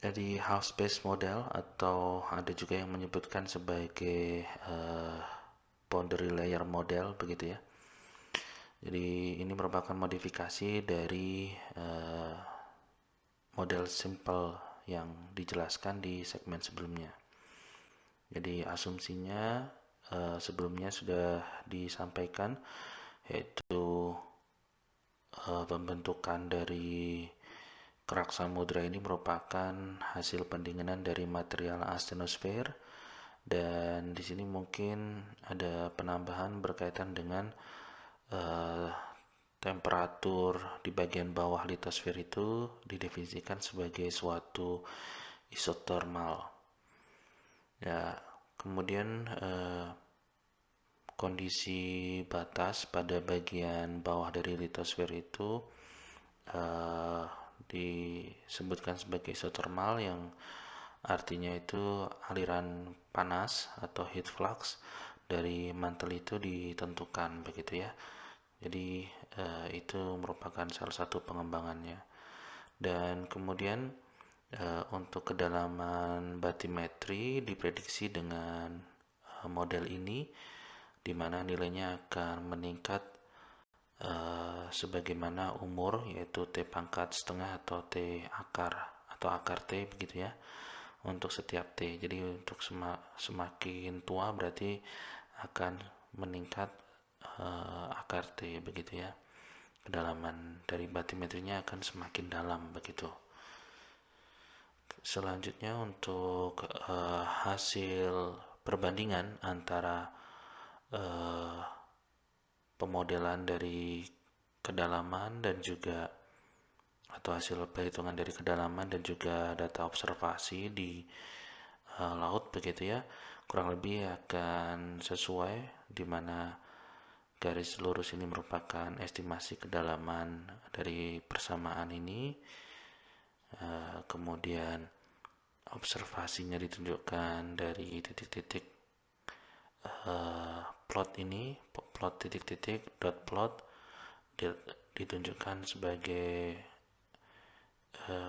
Dari half space model atau ada juga yang menyebutkan sebagai boundary layer model begitu ya. Jadi ini merupakan modifikasi dari model simple yang dijelaskan di segmen sebelumnya. Jadi asumsinya sebelumnya sudah disampaikan, yaitu pembentukan dari kerak samudra ini merupakan hasil pendinginan dari material astenosfer, dan di sini mungkin ada penambahan berkaitan dengan eh, temperatur di bagian bawah litosfer itu didefinisikan sebagai suatu isotermal. Ya, kemudian kondisi batas pada bagian bawah dari litosfer itu eh, disebutkan sebagai isotermal, yang artinya itu aliran panas atau heat flux dari mantel itu ditentukan begitu ya. Jadi itu merupakan salah satu pengembangannya. Dan kemudian untuk kedalaman batimetri diprediksi dengan model ini, di mana nilainya akan meningkat sebagaimana umur, yaitu T pangkat setengah atau T akar atau akar T begitu ya, untuk setiap T. Jadi untuk semakin tua berarti akan meningkat akar T begitu ya. Kedalaman dari batimetrinya akan semakin dalam begitu. Selanjutnya untuk hasil perbandingan antara pemodelan dari kedalaman dan juga atau hasil perhitungan dari kedalaman dan juga data observasi di laut begitu ya, kurang lebih akan sesuai, di mana garis lurus ini merupakan estimasi kedalaman dari persamaan ini. Kemudian observasinya ditunjukkan dari titik-titik plot ini, plot titik-titik dot plot ditunjukkan sebagai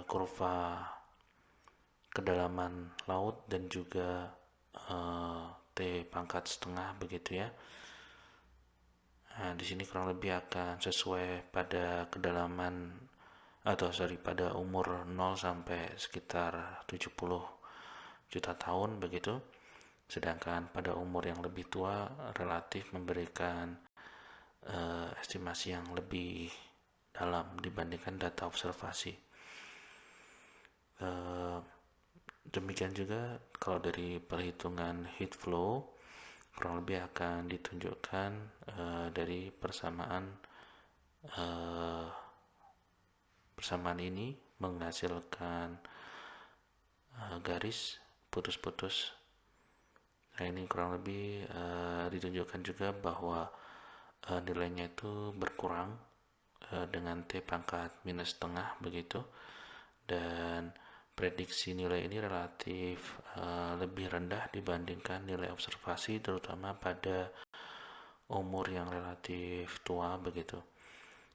kurva kedalaman laut dan juga T pangkat setengah begitu ya. Nah, di sini kurang lebih akan sesuai pada kedalaman pada umur 0 sampai sekitar 70 juta tahun begitu. Sedangkan pada umur yang lebih tua relatif memberikan estimasi yang lebih dalam dibandingkan data observasi. Demikian juga kalau dari perhitungan heat flow, kurang lebih akan ditunjukkan dari persamaan ini menghasilkan garis putus-putus. Nah, ini kurang lebih ditunjukkan juga bahwa nilainya itu berkurang dengan T pangkat minus setengah begitu, dan prediksi nilai ini relatif lebih rendah dibandingkan nilai observasi, terutama pada umur yang relatif tua begitu.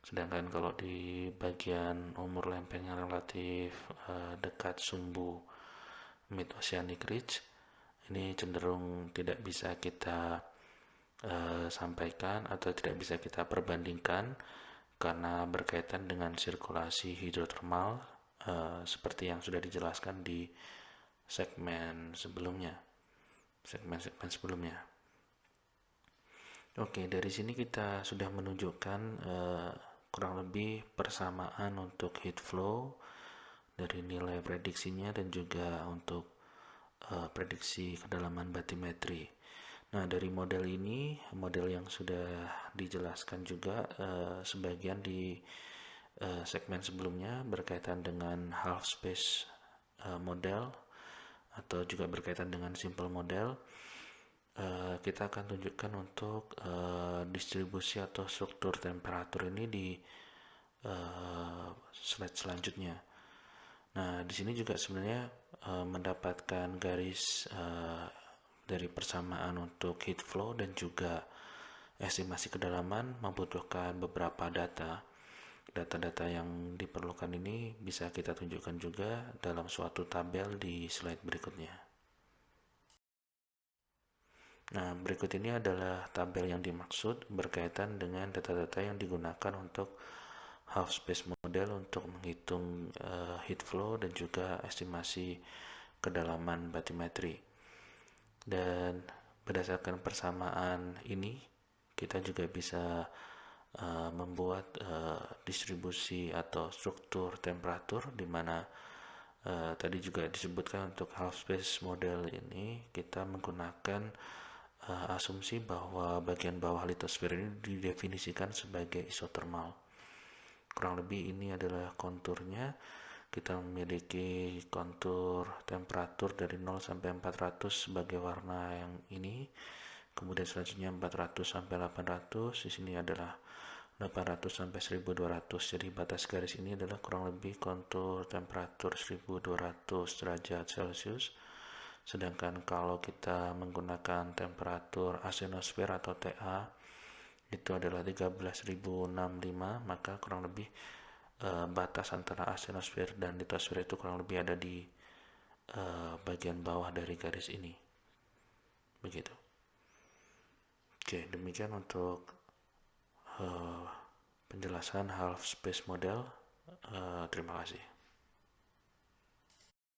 Sedangkan kalau di bagian umur lempeng yang relatif dekat sumbu mid oceanic ridge, ini cenderung tidak bisa kita sampaikan atau tidak bisa kita perbandingkan karena berkaitan dengan sirkulasi hidrotermal seperti yang sudah dijelaskan di segmen sebelumnya. Oke, dari sini kita sudah menunjukkan kurang lebih persamaan untuk heat flow dari nilai prediksinya dan juga untuk prediksi kedalaman batimetri. Nah, dari model ini, model yang sudah dijelaskan juga sebagian di segmen sebelumnya berkaitan dengan half space model atau juga berkaitan dengan simple model, kita akan tunjukkan untuk distribusi atau struktur temperatur ini di slide selanjutnya. Nah, di sini juga sebenarnya mendapatkan garis dari persamaan untuk heat flow dan juga estimasi kedalaman membutuhkan beberapa data. Data-data yang diperlukan ini bisa kita tunjukkan juga dalam suatu tabel di slide berikutnya. Nah, berikut ini adalah tabel yang dimaksud berkaitan dengan data-data yang digunakan untuk half space model untuk menghitung heat flow dan juga estimasi kedalaman bathymetry. Dan berdasarkan persamaan ini, kita juga bisa membuat distribusi atau struktur temperatur, di mana tadi juga disebutkan untuk half space model ini kita menggunakan asumsi bahwa bagian bawah litosfer ini didefinisikan sebagai isothermal. Kurang lebih ini adalah konturnya. Kita memiliki kontur temperatur dari 0 sampai 400 sebagai warna yang ini. Kemudian selanjutnya 400 sampai 800. Di sini adalah 800 sampai 1200. Jadi batas garis ini adalah kurang lebih kontur temperatur 1200 derajat Celcius. Sedangkan kalau kita menggunakan temperatur asthenosfer atau TA itu adalah 13.065, maka kurang lebih batas antara asthenosfer dan litosfer itu kurang lebih ada di bagian bawah dari garis ini. Begitu. Oke, demikian untuk penjelasan half space model. Terima kasih.